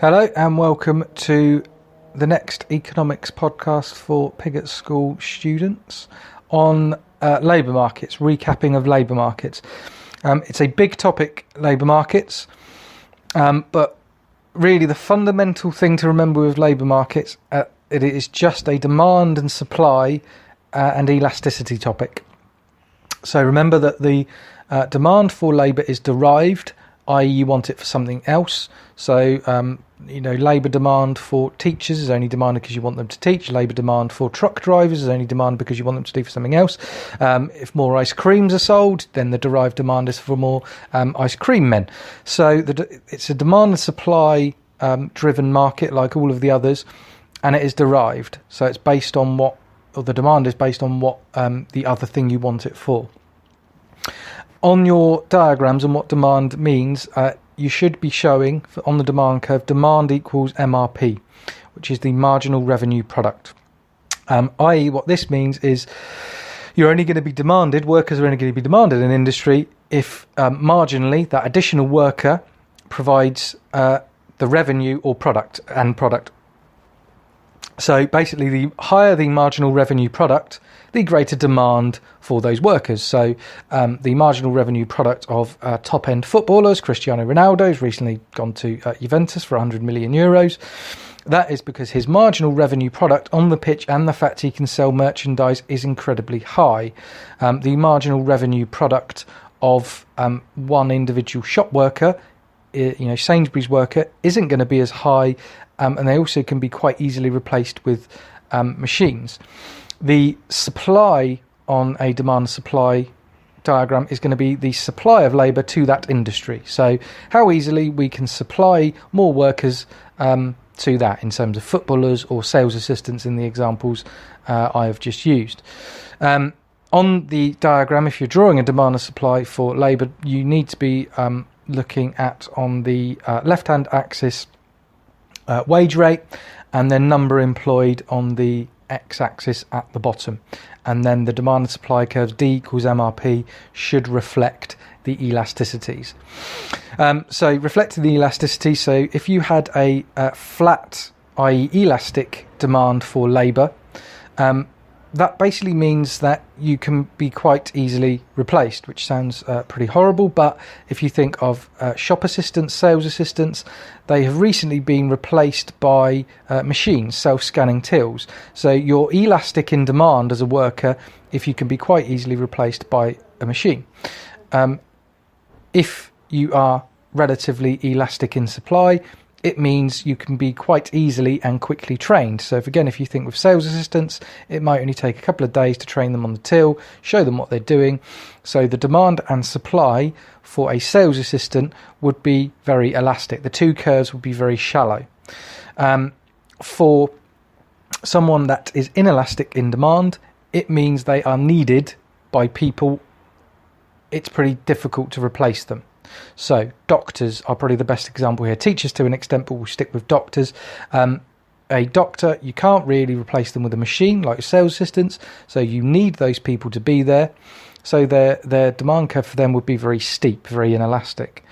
Hello and welcome to the next economics podcast for Pigott School students on labour markets, recapping of labour markets. It's a big topic, labour markets, but really the fundamental thing to remember with labour markets, it is just a demand and supply and elasticity topic. So remember that the demand for labour is derived, i.e. you want it for something else. So, labour demand for teachers is only demanded because you want them to teach. Labour demand for truck drivers is only demanded because you want them to do for something else. If more ice creams are sold, then the derived demand is for more ice cream men. So it's a demand and supply driven market like all of the others, and it is derived. So it's based on the demand is based on what the other thing you want it for. On your diagrams and what demand means, you should be showing on the demand curve, demand equals MRP, which is the marginal revenue product. I.e. what this means is workers are only going to be demanded in industry if marginally that additional worker provides the revenue or product. So basically, the higher the marginal revenue product, the greater demand for those workers. So the marginal revenue product of top-end footballers, Cristiano Ronaldo has recently gone to Juventus for 100 million euros. That is because his marginal revenue product on the pitch and the fact he can sell merchandise is incredibly high. The marginal revenue product of one individual shop worker, Sainsbury's worker, isn't going to be as high, and they also can be quite easily replaced with machines. The supply on a demand supply diagram is going to be the supply of labour to that industry. So how easily we can supply more workers to that in terms of footballers or sales assistants in the examples I have just used. On the diagram, if you're drawing a demand and supply for labour, you need to be looking at, on the left-hand axis, wage rate, and then number employed on the x-axis at the bottom, and then the demand and supply curves D equals MRP should reflect the elasticities. So reflecting the elasticity, so if you had a flat, i.e. elastic demand for labour, that basically means that you can be quite easily replaced, which sounds pretty horrible, but if you think of shop assistants, sales assistants, they have recently been replaced by machines, self-scanning tills. So you're elastic in demand as a worker if you can be quite easily replaced by a machine. If you are relatively elastic in supply, it means you can be quite easily and quickly trained. So if you think with sales assistants, it might only take a couple of days to train them on the till, show them what they're doing. So the demand and supply for a sales assistant would be very elastic. The two curves would be very shallow. For someone that is inelastic in demand, it means they are needed by people. It's pretty difficult to replace them. So doctors are probably the best example here. Teachers to an extent, but we'll stick with doctors. A doctor, you can't really replace them with a machine like sales assistants, so you need those people to be there. So their demand curve for them would be very steep, very inelastic.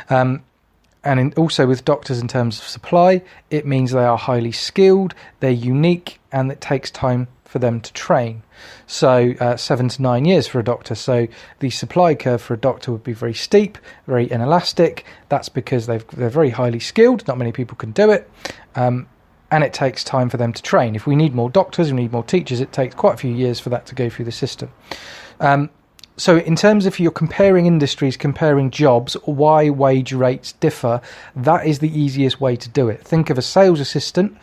Also with doctors in terms of supply, it means they are highly skilled, they're unique, and it takes time for them to train. So 7 to 9 years for a doctor. So the supply curve for a doctor would be very steep, very inelastic. That's because they're very highly skilled. Not many people can do it. And it takes time for them to train. If we need more doctors, we need more teachers, it takes quite a few years for that to go through the system. So in terms of you're comparing industries, comparing jobs, why wage rates differ, that is the easiest way to do it. Think of a sales assistant.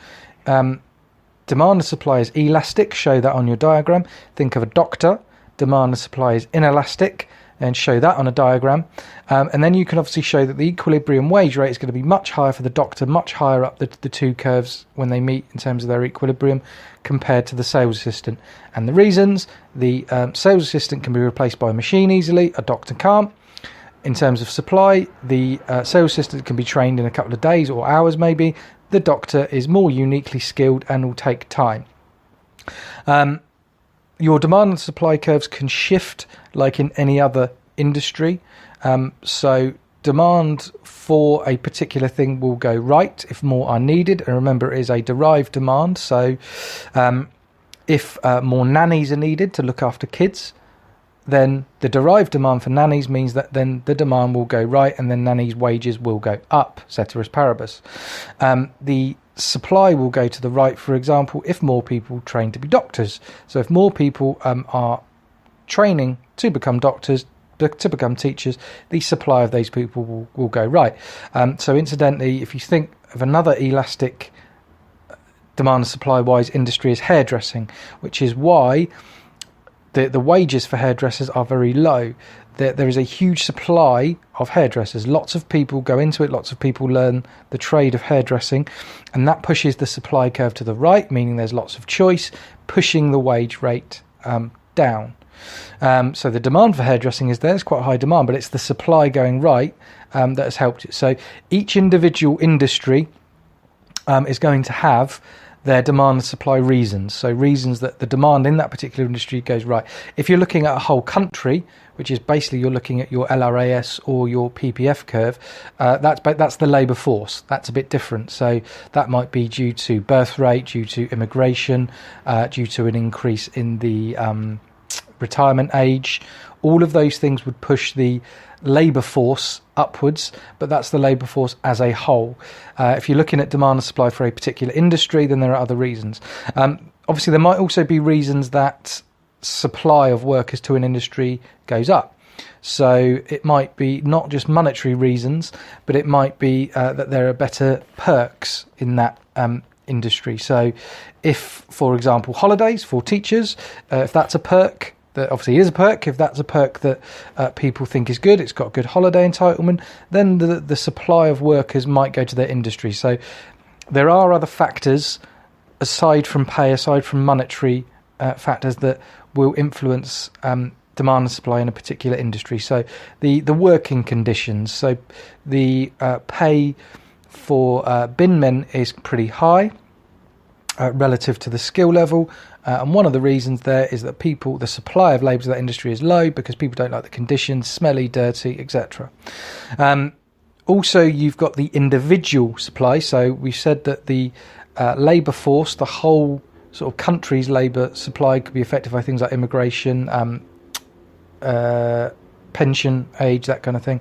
Demand and supply is elastic, show that on your diagram. Think of a doctor, demand and supply is inelastic, and show that on a diagram. And then you can obviously show that the equilibrium wage rate is going to be much higher for the doctor, much higher up the two curves when they meet in terms of their equilibrium compared to the sales assistant. And the reasons, the sales assistant can be replaced by a machine easily, a doctor can't. In terms of supply, the sales assistant can be trained in a couple of days or hours maybe. The doctor is more uniquely skilled and will take time. Your demand and supply curves can shift like in any other industry. So demand for a particular thing will go right if more are needed. And remember, it is a derived demand. So if more nannies are needed to look after kids, then the derived demand for nannies means that then the demand will go right, and then nannies' wages will go up, ceteris paribus. The supply will go to the right, for example, if more people train to be doctors. So if more people are training to become doctors, to become teachers, the supply of those people will go right. So incidentally, if you think of another elastic demand and supply wise industry is hairdressing, which is why the wages for hairdressers are very low. There is a huge supply of hairdressers. Lots of people go into it. Lots of people learn the trade of hairdressing, and that pushes the supply curve to the right, meaning there's lots of choice, pushing the wage rate down. So the demand for hairdressing is there. It's quite high demand, but it's the supply going right that has helped it. So each individual industry is going to have their demand and supply reasons. So reasons that the demand in that particular industry goes right. If you're looking at a whole country, which is basically you're looking at your LRAS or your PPF curve, that's the labour force. That's a bit different. So that might be due to birth rate, due to immigration, due to an increase in the retirement age. All of those things would push the labour force upwards, but that's the labour force as a whole. If you're looking at demand and supply for a particular industry, then there are other reasons. Obviously, there might also be reasons that supply of workers to an industry goes up. So it might be not just monetary reasons, but it might be that there are better perks in that industry. So if, for example, holidays for teachers, if that's a perk, that obviously is a perk, if that's a perk that people think is good, it's got good holiday entitlement, then the supply of workers might go to their industry. So there are other factors aside from pay, aside from monetary factors that will influence demand and supply in a particular industry. So the working conditions, so the pay for bin men is pretty high relative to the skill level. And one of the reasons there is that the supply of labour to that industry is low because people don't like the conditions, smelly, dirty, etc. Also, you've got the individual supply. So we've said that the labour force, the whole sort of country's labour supply could be affected by things like immigration, pension age, that kind of thing.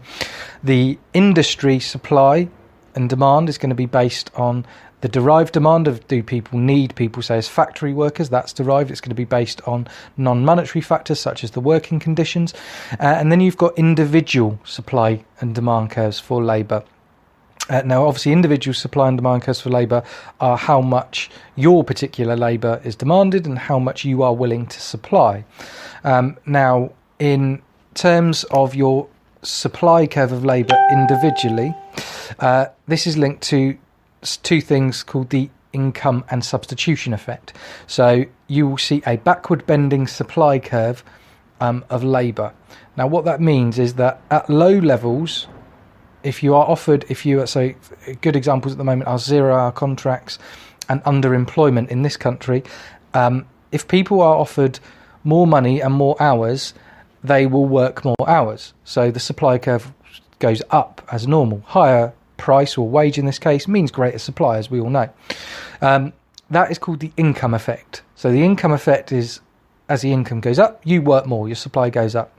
The industry supply and demand is going to be based on the derived demand of do people need people, say as factory workers, that's derived. It's going to be based on non-monetary factors such as the working conditions. And then you've got individual supply and demand curves for labour. Now, obviously, individual supply and demand curves for labour are how much your particular labour is demanded and how much you are willing to supply. Now, in terms of your supply curve of labour individually, this is linked to two things called the income and substitution effect. So you will see a backward bending supply curve of labour. Now what that means is that at low levels, so good examples at the moment are 0-hour contracts and underemployment in this country. If people are offered more money and more hours, they will work more hours. So the supply curve goes up as normal. Higher price or wage in this case means greater supply, as we all know. That is called the income effect. So the income effect is as the income goes up, you work more, your supply goes up.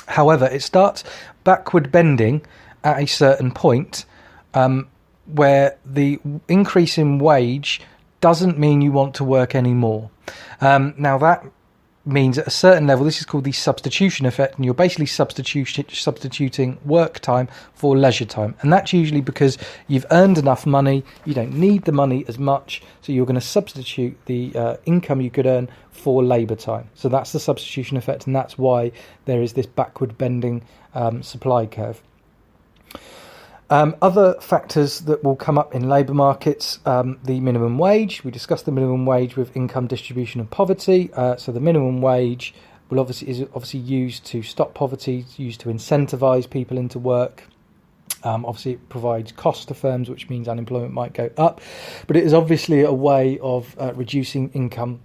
However, it starts backward bending at a certain point where the increase in wage doesn't mean you want to work anymore. Now that means at a certain level, this is called the substitution effect, and you're basically substituting work time for leisure time. And that's usually because you've earned enough money, you don't need the money as much, so you're going to substitute the income you could earn for labour time. So that's the substitution effect, and that's why there is this backward bending supply curve. Other factors that will come up in labour markets, the minimum wage. We discussed the minimum wage with income distribution and poverty. So the minimum wage is obviously used to stop poverty, it's used to incentivise people into work. Obviously, it provides cost to firms, which means unemployment might go up. But it is obviously a way of reducing income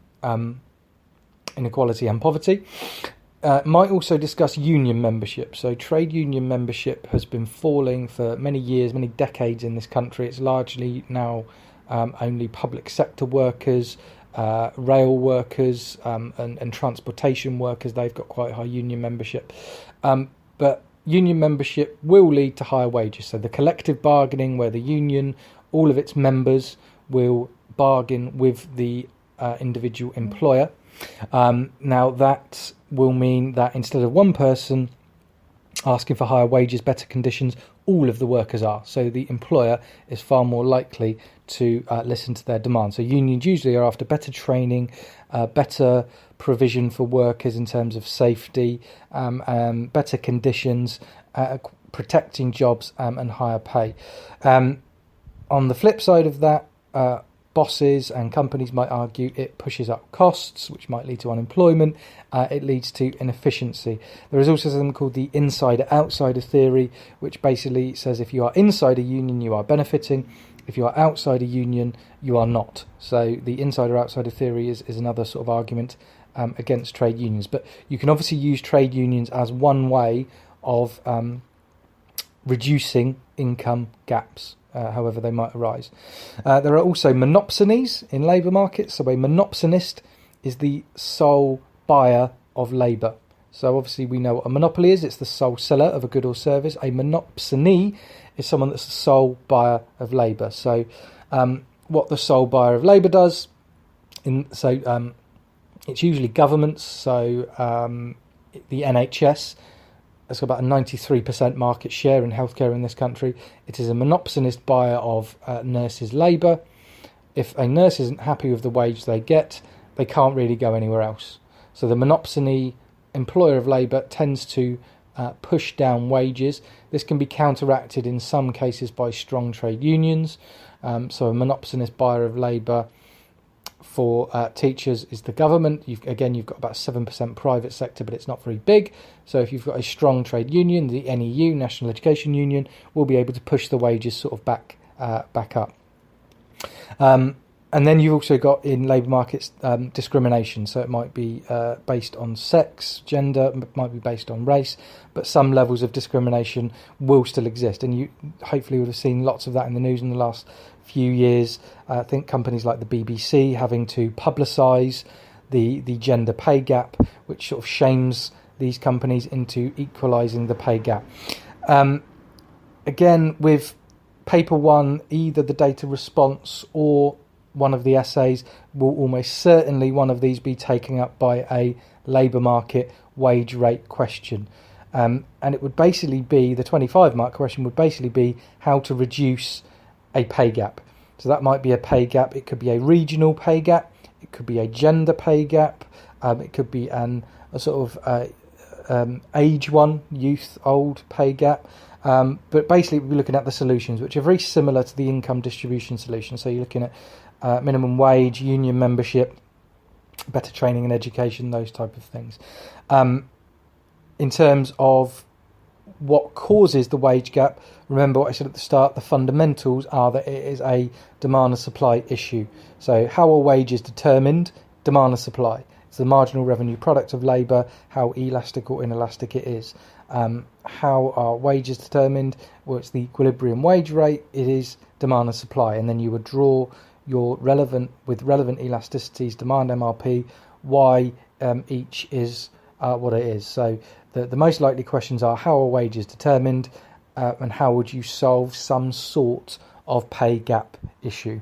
inequality and poverty. Might also discuss union membership. So trade union membership has been falling for many years, many decades in this country. It's largely now only public sector workers, rail workers, and transportation workers. They've got quite high union membership. But union membership will lead to higher wages. So the collective bargaining, where the union, all of its members will bargain with the individual employer. Now that will mean that instead of one person asking for higher wages, better conditions, all of the workers are. So the employer is far more likely to listen to their demands. So unions usually are after better training, better provision for workers in terms of safety, better conditions, protecting jobs, and higher pay. On the flip side of that, bosses and companies might argue it pushes up costs, which might lead to unemployment. It leads to inefficiency. There is also something called the insider-outsider theory, which basically says if you are inside a union, you are benefiting. If you are outside a union, you are not. So the insider-outsider theory is another sort of argument against trade unions. But you can obviously use trade unions as one way of reducing income gaps, however they might arise. There are also monopsonies in labour markets. So a monopsonist is the sole buyer of labour. So obviously we know what a monopoly is. It's the sole seller of a good or service. A monopsony is someone that's the sole buyer of labour. So what the sole buyer of labour does, it's usually governments. So the NHS has got about a 93% market share in healthcare in this country. It is a monopsonist buyer of nurses' labour. If a nurse isn't happy with the wage they get, they can't really go anywhere else. So the monopsony employer of labour tends to push down wages. This can be counteracted in some cases by strong trade unions. So a monopsonist buyer of labour for teachers is the government. You've got about 7% private sector, but it's not very big. So if you've got a strong trade union, the NEU, National Education Union, will be able to push the wages sort of back up. And then you've also got in labour markets discrimination. So it might be based on sex, gender, it might be based on race, but some levels of discrimination will still exist. And you hopefully would have seen lots of that in the news in the last few years. I think companies like the BBC having to publicise the gender pay gap, which sort of shames these companies into equalising the pay gap. Again, with paper one, either the data response or one of the essays will almost certainly one of these be taken up by a labour market wage rate question. And it would basically be, the 25 mark question would basically be how to reduce a pay gap. So that might be a pay gap, it could be a regional pay gap, it could be a gender pay gap, it could be a sort of age one, youth, old pay gap. But basically we're looking at the solutions, which are very similar to the income distribution solution. So you're looking at minimum wage, union membership, better training and education, those type of things. In terms of what causes the wage gap, remember what I said at the start, the fundamentals are that it is a demand and supply issue. So how are wages determined? Demand and supply. It's the marginal revenue product of labour, how elastic or inelastic it is. How are wages determined? Well, it's the equilibrium wage rate, it is demand and supply, and then you would draw your relevant elasticities, demand MRP, why each is what it is. So the most likely questions are how are wages determined, and how would you solve some sort of pay gap issue.